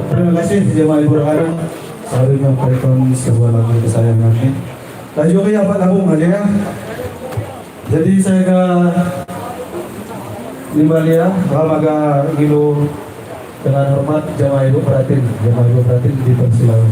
Terima kasih jemaah Ibu Harum selalu menyampaikan sebuah lagu kesayangan ini. Laju kaya apa lagu ya? Jadi saya ke Limbalia, Ramaga Gilu dengan hormat jemaah Ibu Pratin dipersilakan.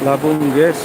Labung guys.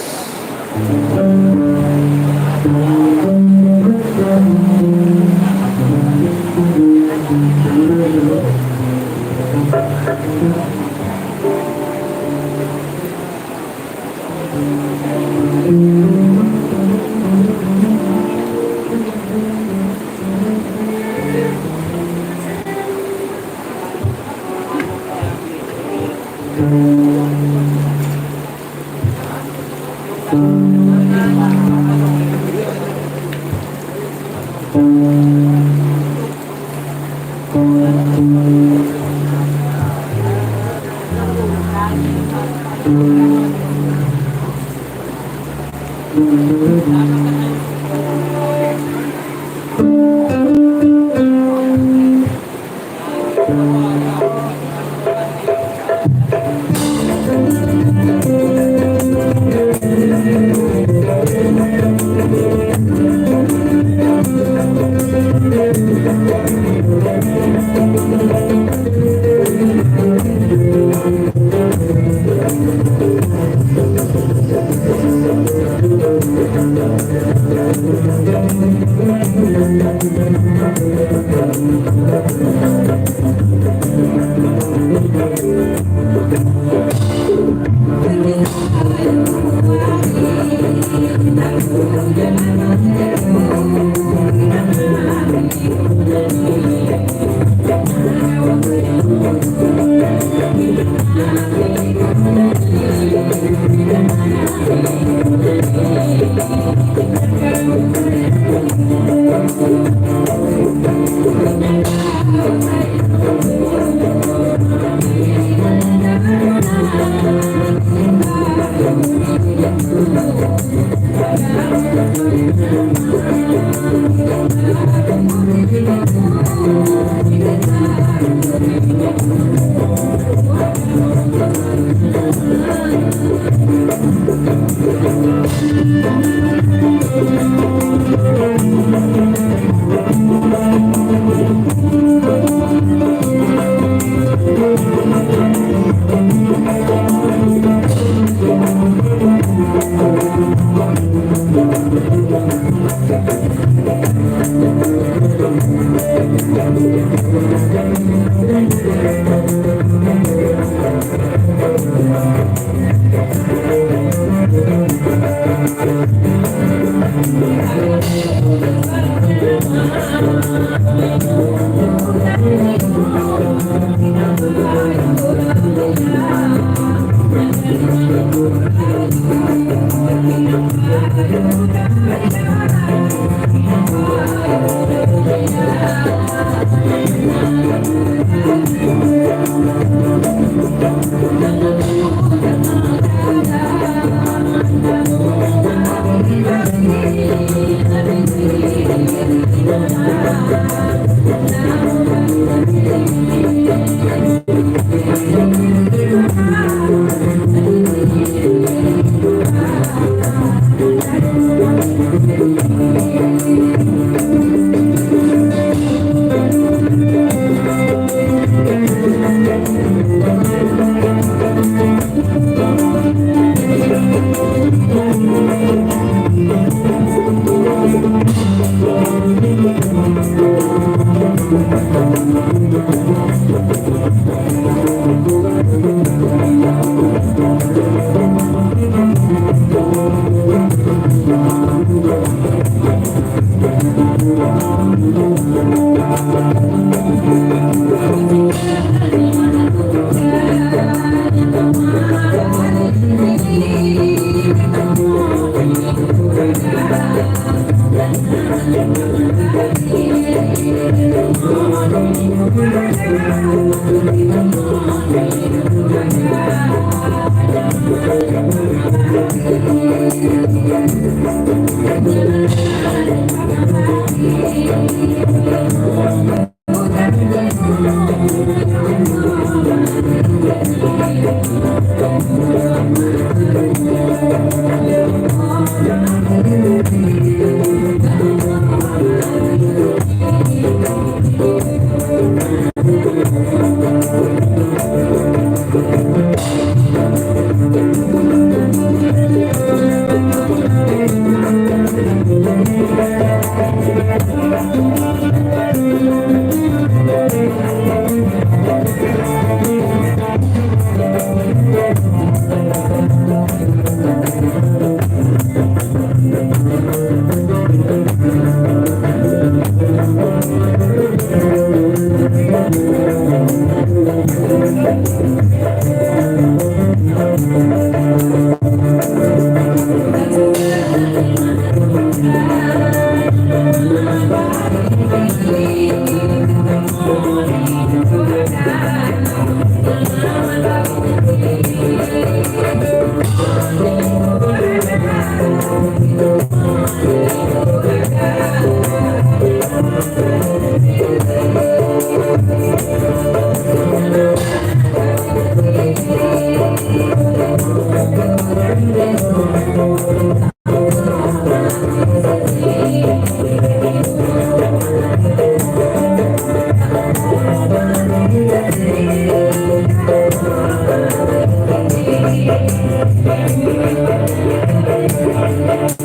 Terima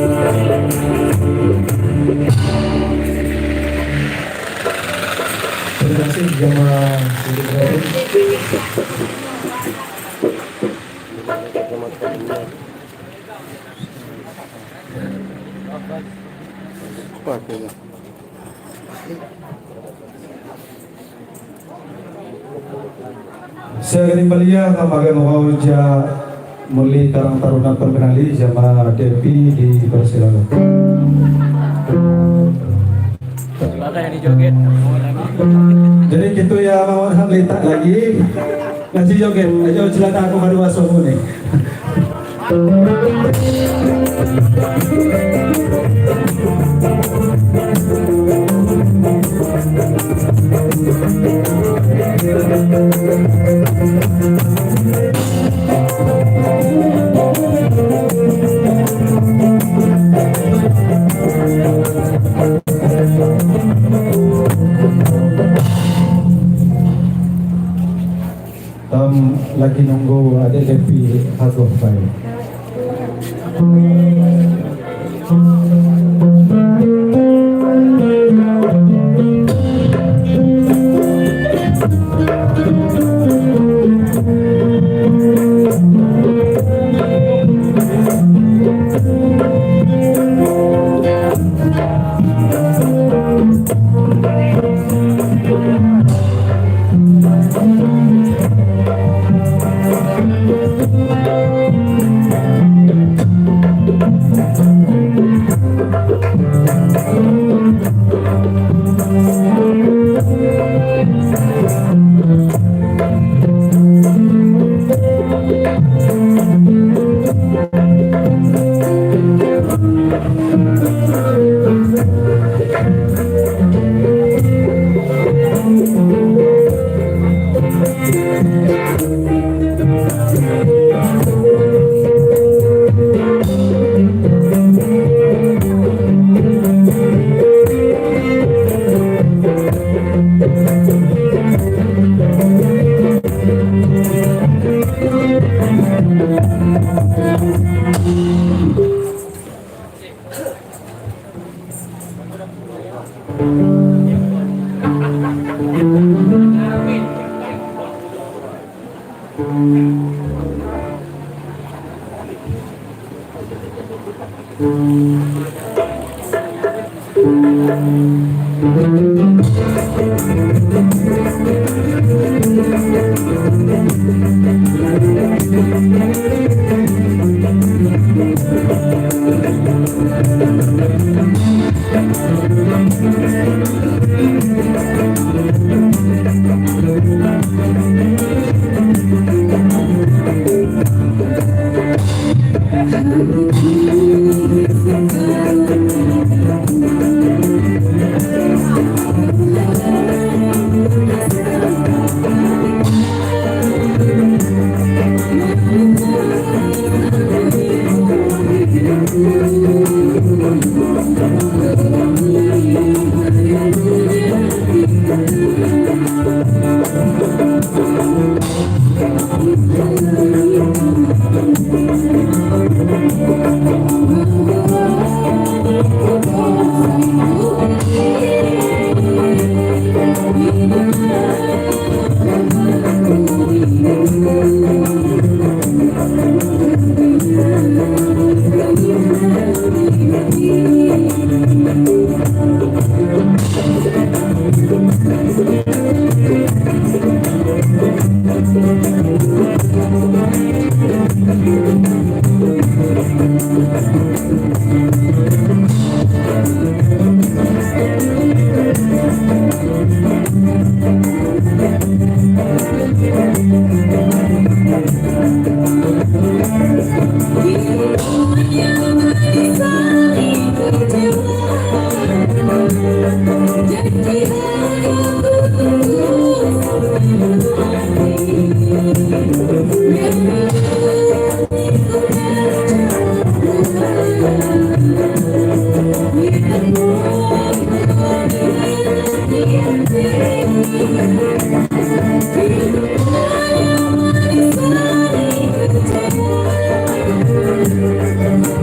kasih jamaah Sidik Rahim. Pakai lah. Saya akan balia kamagan wajah muli Karang Taruna Perkenali jamaah Depi di persilakan. Bakal dijoget. Jadi gitu ya mawar letak lagi ngasih joget ayo celana aku baru masuk nih. Lagi nunggu ada Depi Hagoh Bay.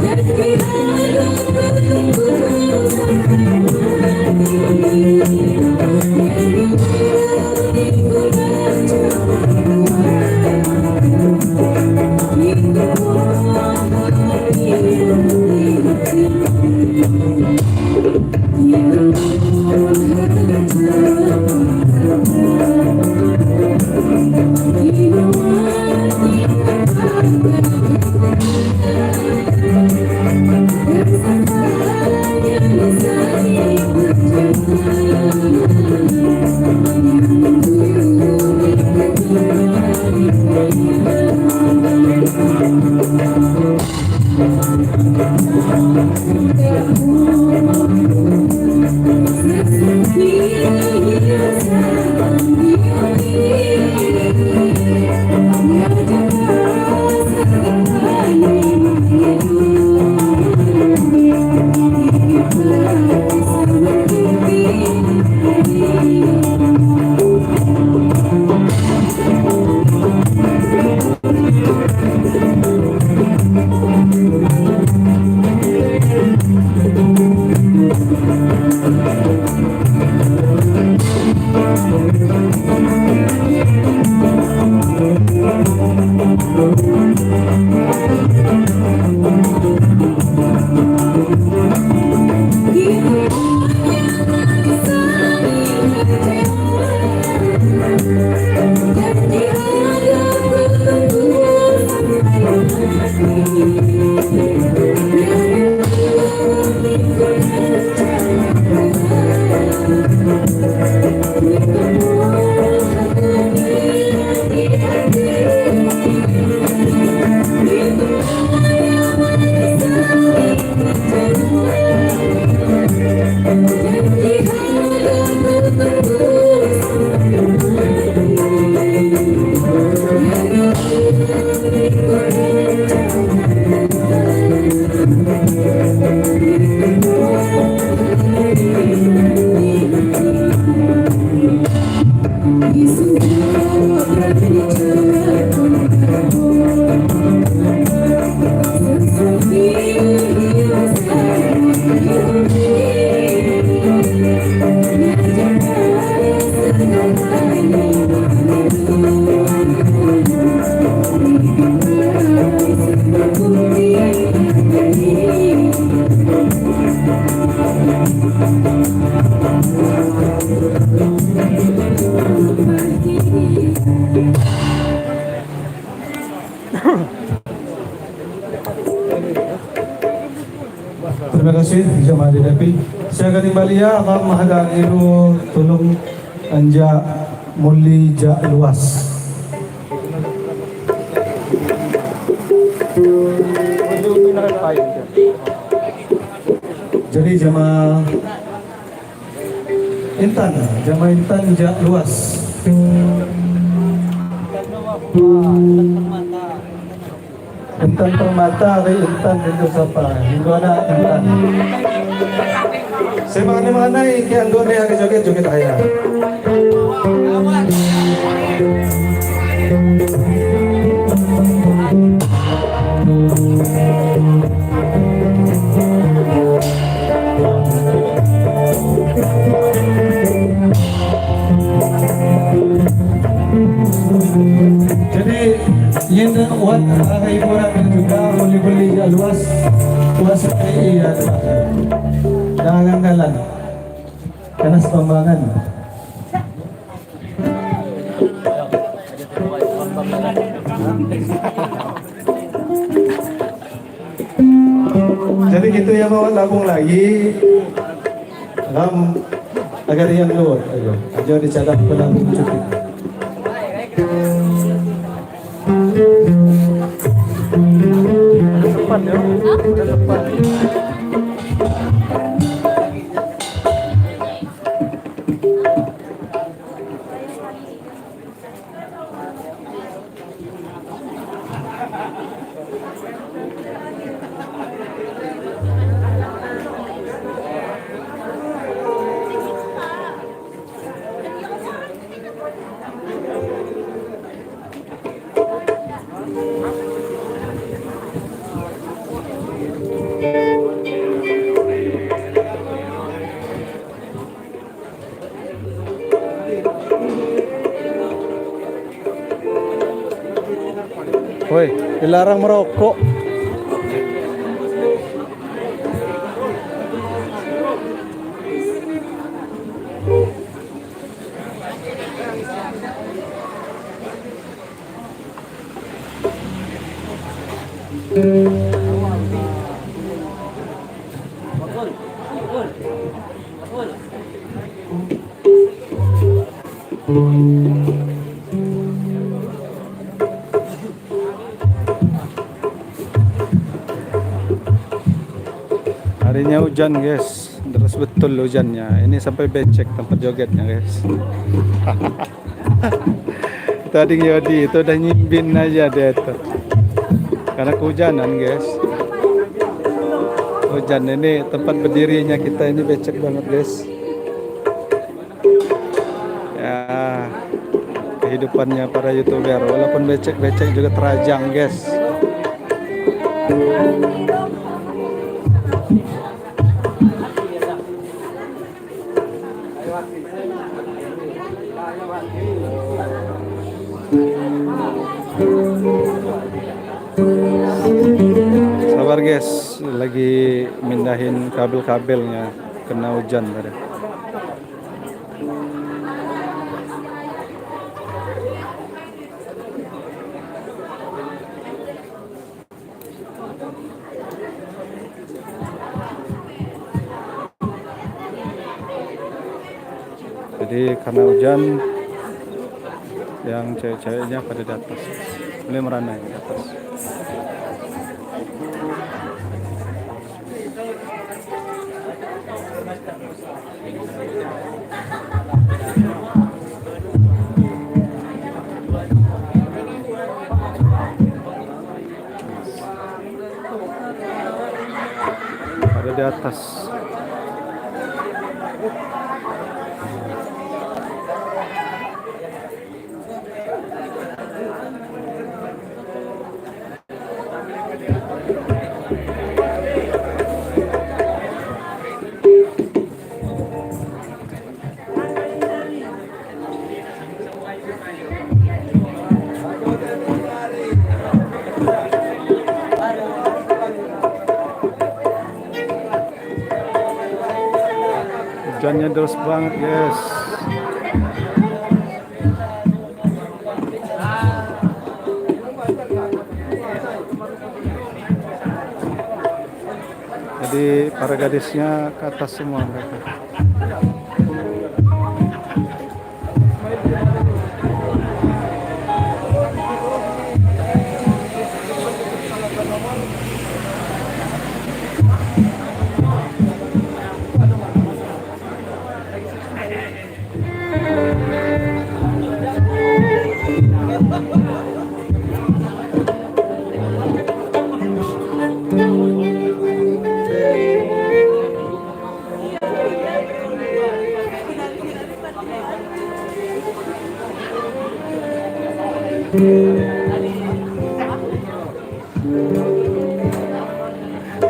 Let me Terima kasih jemaah DPP. Saya akan kembali ya akan mahadang ilu tulung anja muli ja luas. Jadi jemaah Intan ja luas. Intan permata kay Intan dito sa pa. Hindi na Intan. Sa mga nanay, kaya ang doon ay joget-joget kaya. Jadi yun what ay muna juga muli-muli luas luas ay iyan nangangalan kanas pambangan jadi gitu ya bawa labung lagi agar yang luar ayo dicatat ke labung cukup. Depan ya, udah depan. Woi, dilarang merokok. Harinya hujan guys, deras betul hujannya. Ini sampai becek tempat jogetnya guys. Itu adik Yodi, itu udah nyimbin aja dia itu. Karena kehujanan guys. Hujan ini tempat berdirinya kita ini becek banget guys. Ya, kehidupannya para YouTuber walaupun becek-becek juga terajang guys. Sabar guys, lagi mindahin kabel-kabelnya, kena hujan tadi. Jadi karena hujan, yang cewek-ceweknya pada di atas, mulai merana di atas. Ada di atas. Hujannya deras banget guys. Jadi para gadisnya ke atas semua mereka.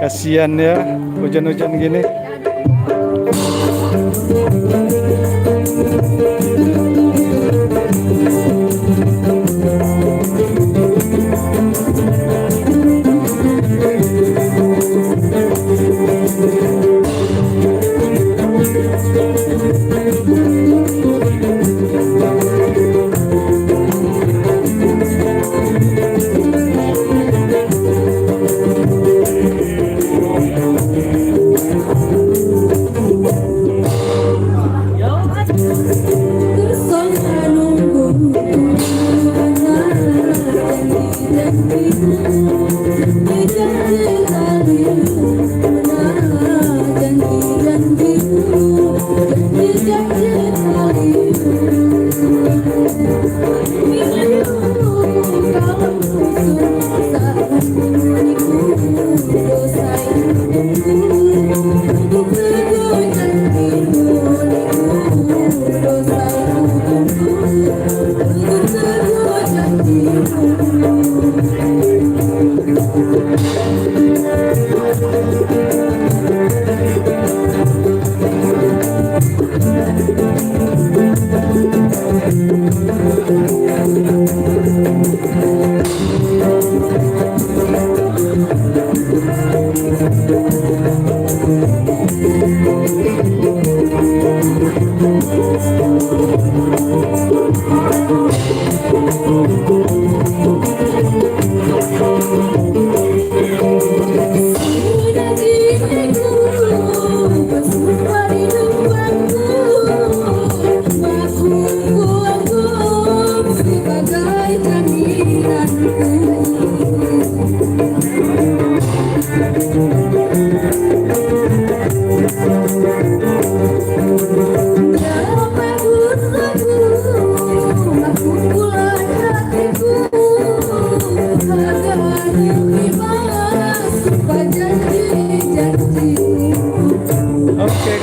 Kasihan ya hujan-hujan gini.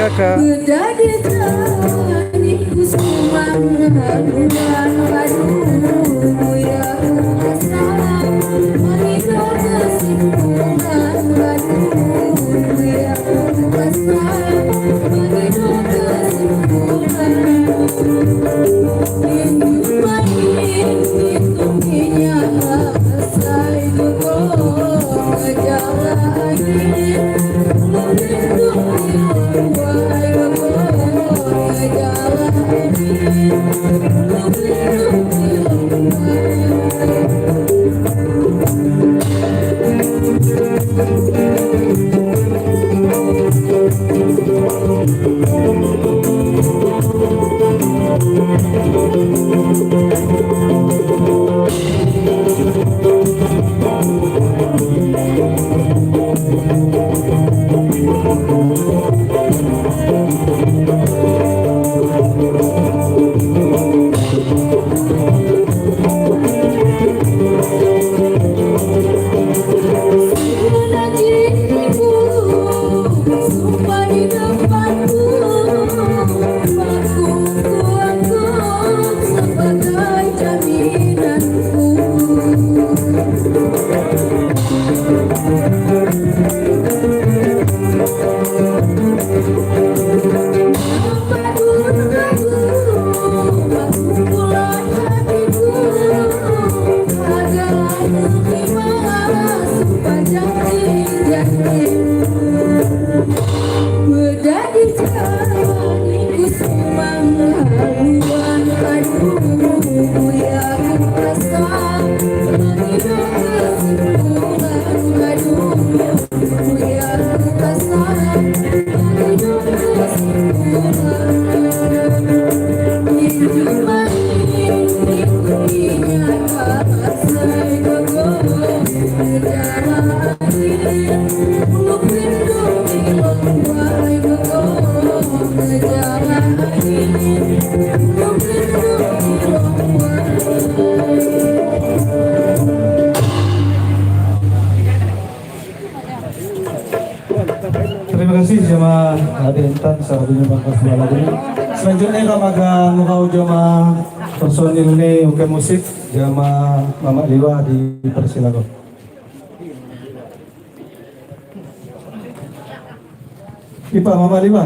kakak. Jadi tani kusuman haluan aduh ya kesal Manido kesimpulan aduh ya kesal Manido kesimpulan Minggu main itu minyak Saya juga ngejalanin Terima kasih jemaah hadirin sa dunia bangsa sebelah ini. Selanjutnya kami akan mengau jemaah personil ini uke musik jemaah Mama Liwa di persilakan. Ipa Mama Liwa,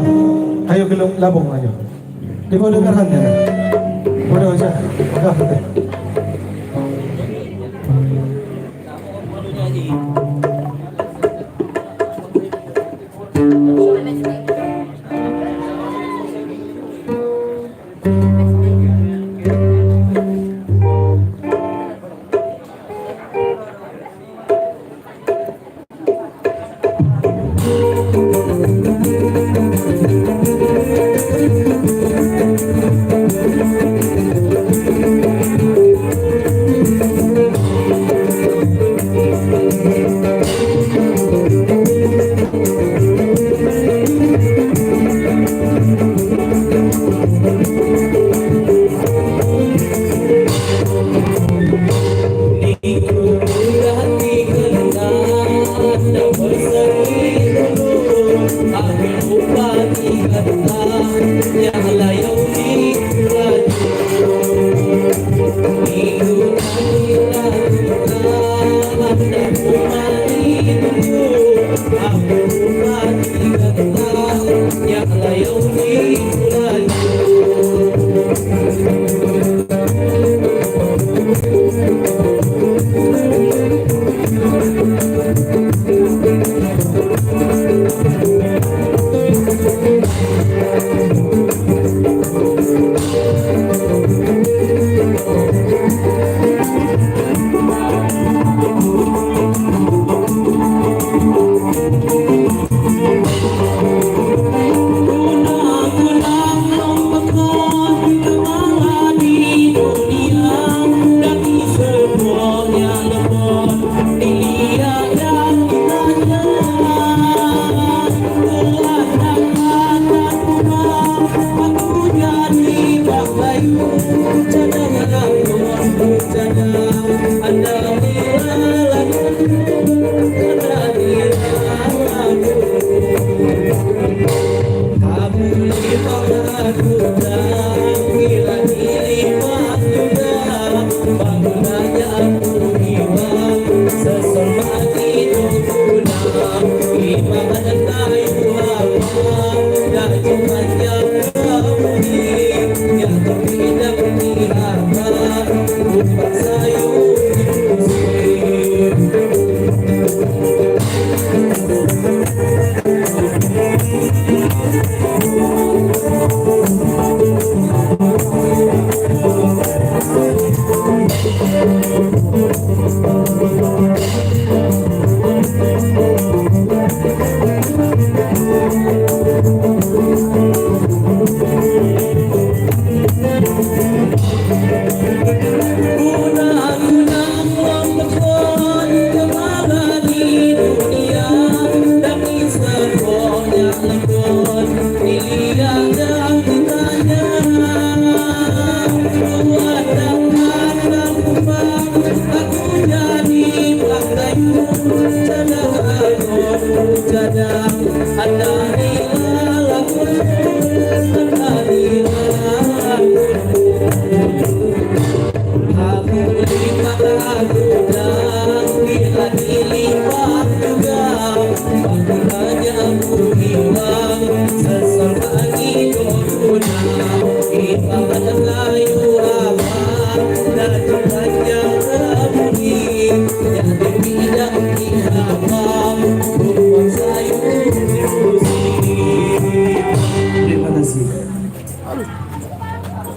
ayo ke labong ayo. Di bawah dengarkan ya. Boleh aja.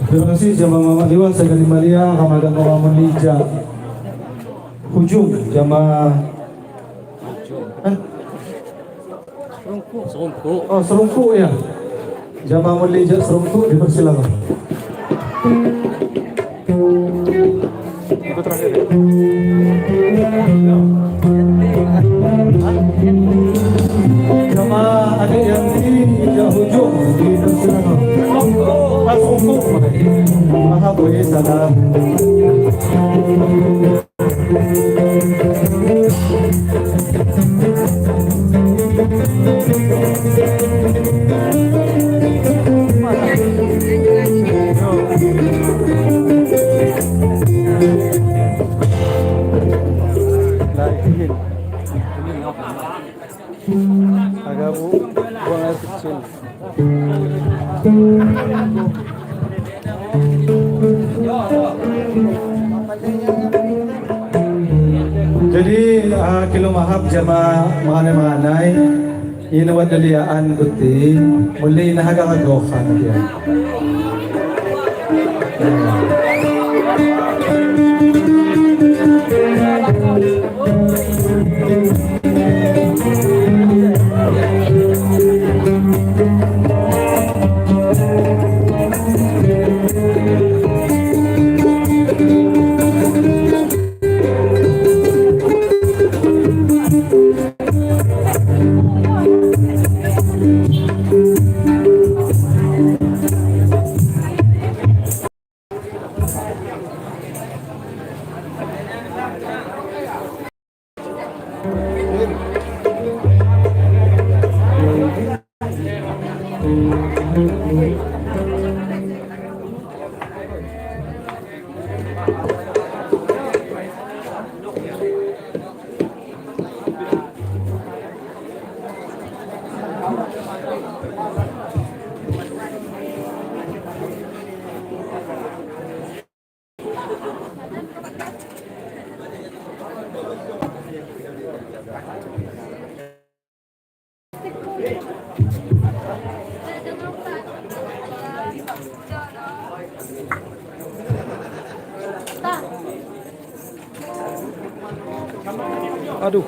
Terima kasih jamaah Mama Liwa saya Malia kamagan Mama Lija Hujung jamaah Serungku. Oh Serungku ya jamaah Lija Serungku dipersilakan. Itu terakhir ya? Jamaah adik yang di Hujung dipersilakan. Serungku maha boleh salam. Agak buang air kecil. Jadi kilo mahab jama manganay inawad daliaan guti muli nahagagagokan dia. Aduh,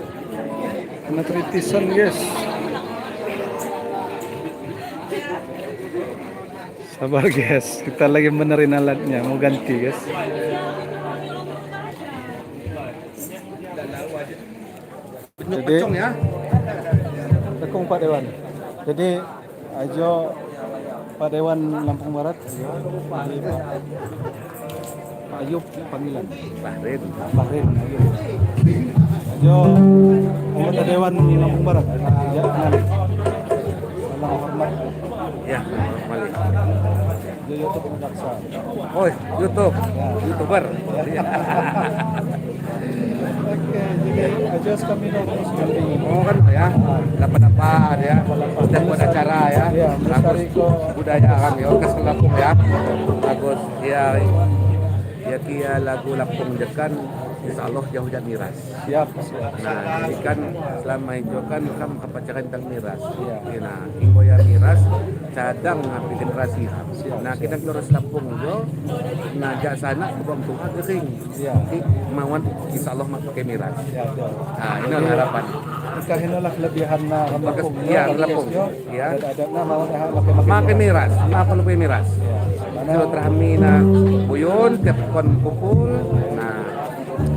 kena kritisan guys. Sabar guys, kita lagi benerin alatnya, mau ganti guys. Jadi, Tekung Pak Dewan. Jadi, ajo Pak Dewan Lampung Barat. Pak Ayub panggilan. Bahrin. Ayub. Ajo anggota Dewan Lampung Barat. Ya, salam hormat. Ya, balik. Di YouTube Daksa. Oh, YouTube. YouTuber. Oke, jadi Just kami dong sebenarnya. Oh kan ya, dapat ya, dan buat acara ya, Iya, bagus melestarikan budaya kan ya, kes Lampung ya, bagus ya, ya kia lagu Lampung dekan, insya Allah jauh dan miras. Siap. Nah, jadi kan selama itu kan kamu kepacaran tentang miras. Iya. Nah, inggoya miras cadang ngapi generasi. Nah, kita terus Lampung jo, ngajak sana ke bawang tua kering. Iya. Jadi mauan insya Allah mak pakai miras. Ya, betul. Nah, ini harapan. Ikahinulah kelebihan na Lampung. Iya, Lampung. Iya. Ada mau pakai Makai miras, apa lupa miras. Mana Kalau terami na buyun tiap kon kumpul. Nah,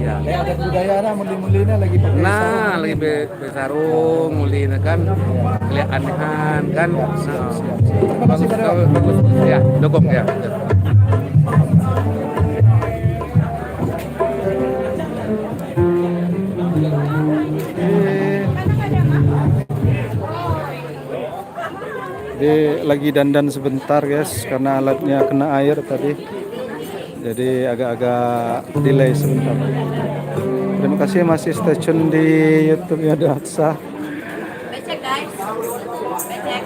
ya. adat budaya na muli-mulina lagi pakai Nah, sarung. lagi besarung, mulina kan, kelihatan kan. Nah, Terima kasih pada bagus, ya, dukung ya. Jadi lagi dandan sebentar guys karena alatnya kena air tadi. Jadi agak-agak delay sebentar. Terima kasih masih stay tune di YouTube-nya Datsa. Becek guys. Becek.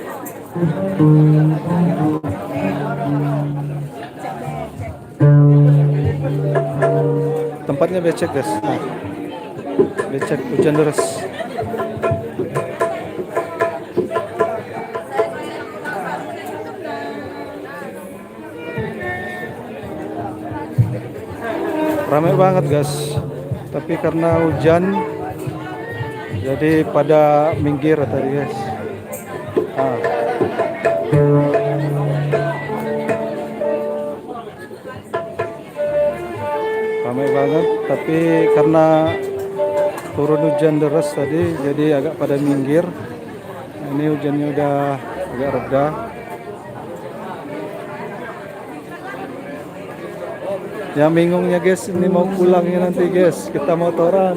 Tempatnya becek guys. Nah, becek hujan deras. Ramai banget guys. Tapi karena hujan jadi pada minggir tadi guys. Ah. Ramai banget tapi karena turun hujan deras tadi jadi agak pada minggir. Ini hujannya udah agak reda. Yang bingungnya guys, ini mau pulangnya nanti guys, kita motoran.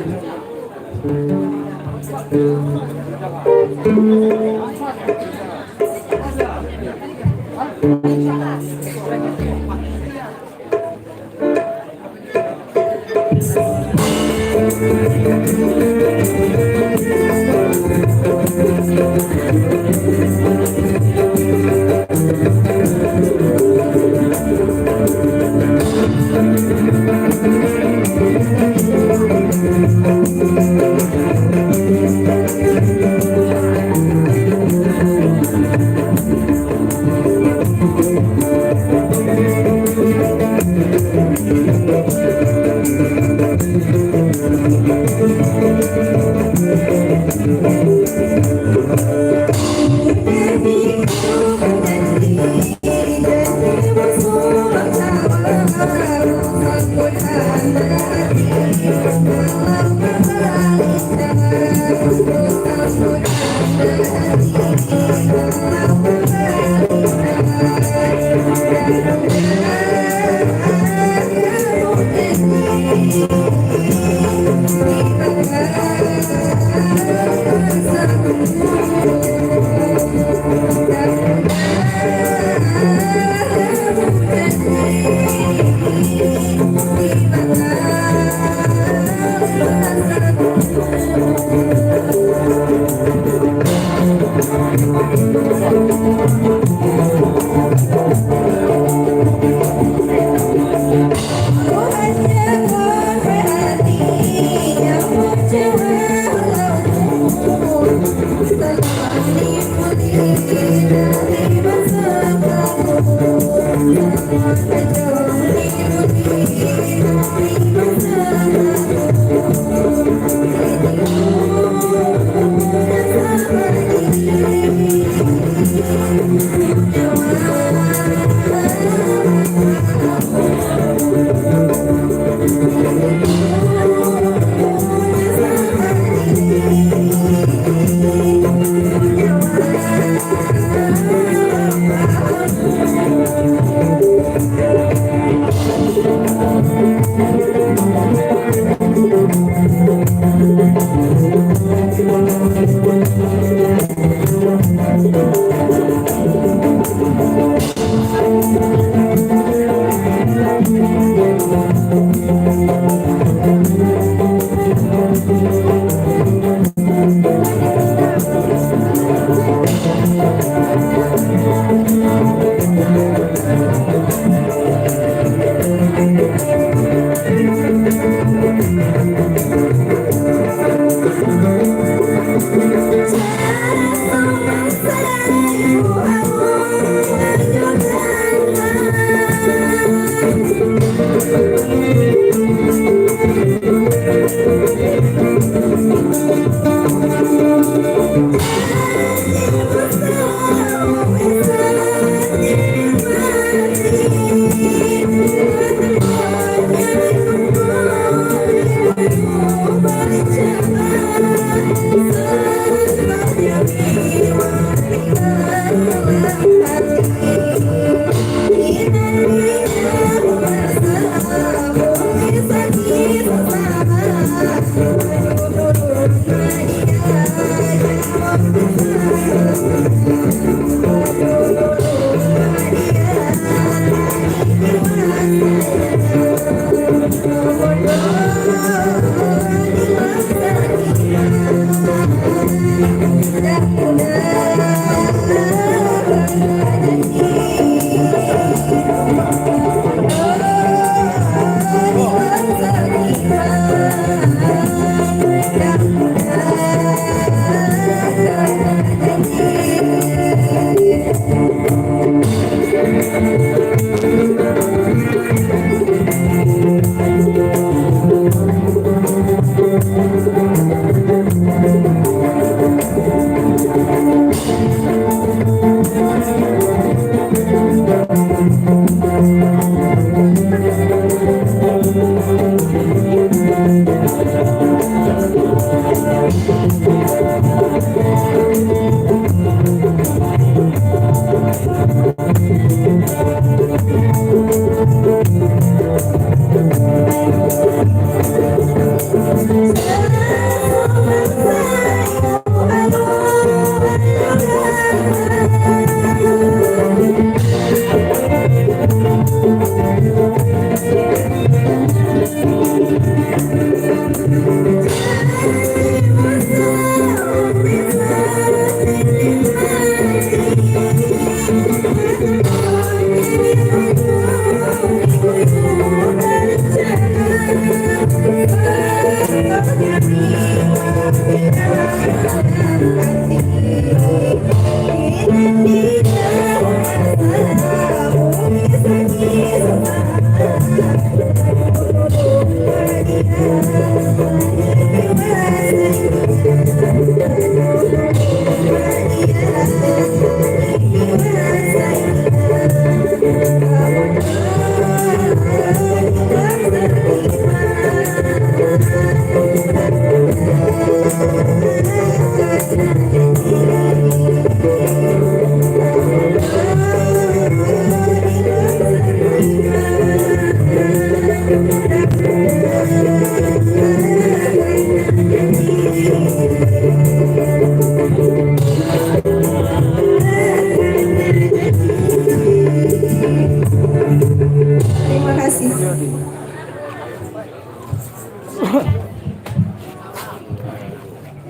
Terima kasih.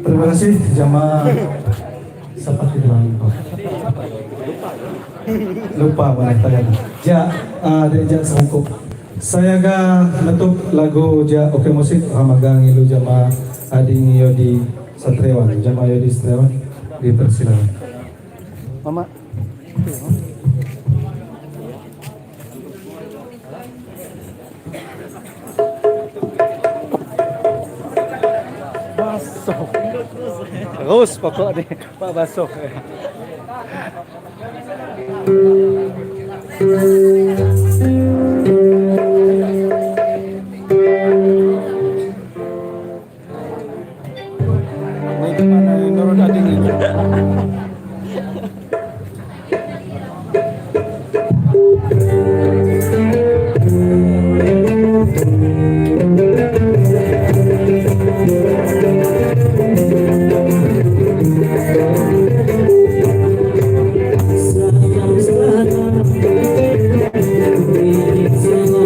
Terima kasih jamaah seperti itu. Lupa mana tanya. Ja sangkup. Saya ga metuk lagu ja oke musik hamagang ilu jamaah ading Yodi Satriawan, jamaah Yodi Satriawan dipersilakan. Mama. Basok. Terus pokok nih, Pak Basok. Ini gimana yang turun ading itu? Selamat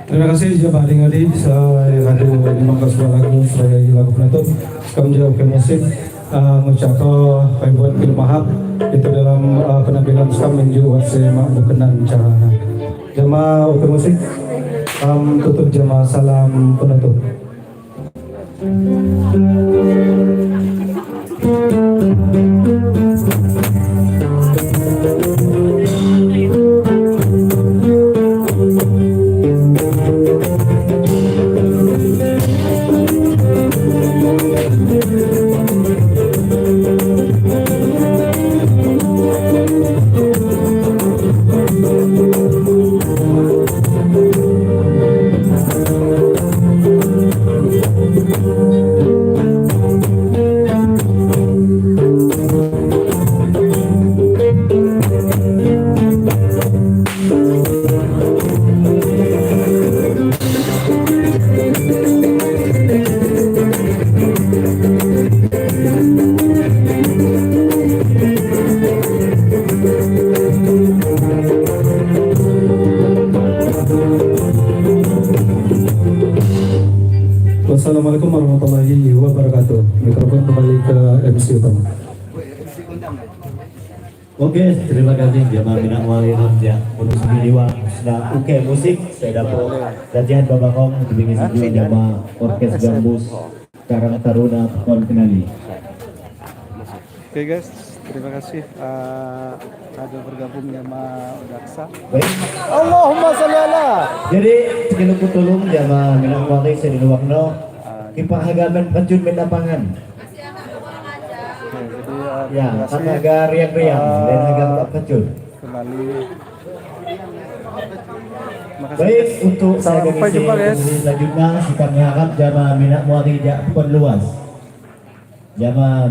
Terima kasih jemaah adik-adik saya hadir di mangkas lagu saya lagu penutup kami jawab ke musik ngucapkan buat bil mahab itu dalam penampilan skam menju wasema bukenan carana jemaah ke musik tutup jemaah salam penutup. Assalamualaikum warahmatullahi wabarakatuh. Mikrofon kembali ke MC utama. Oke, terima kasih jamaah minang wali ramja bonus miliwa sudah oke musik saya dapat latihan babakong dibingin juga jamaah orkes gambus Karang Taruna Pon Kenali. Oke guys, terima kasih ada bergabung sama Daksa. Baik, Allahumma sholli ala. jadi sekilo kutulung jamaah minang wali saya diluwakno kipahagaman pencun lapangan. Oke, jadi Ya, terima kan kasih agak riang-riang dan agak tak pencun. kembali. Terima kasih. Baik, untuk saya Sampai jumpa, guys. selanjutnya, kami harap jamaah minang wali jak pon luas. Jamaah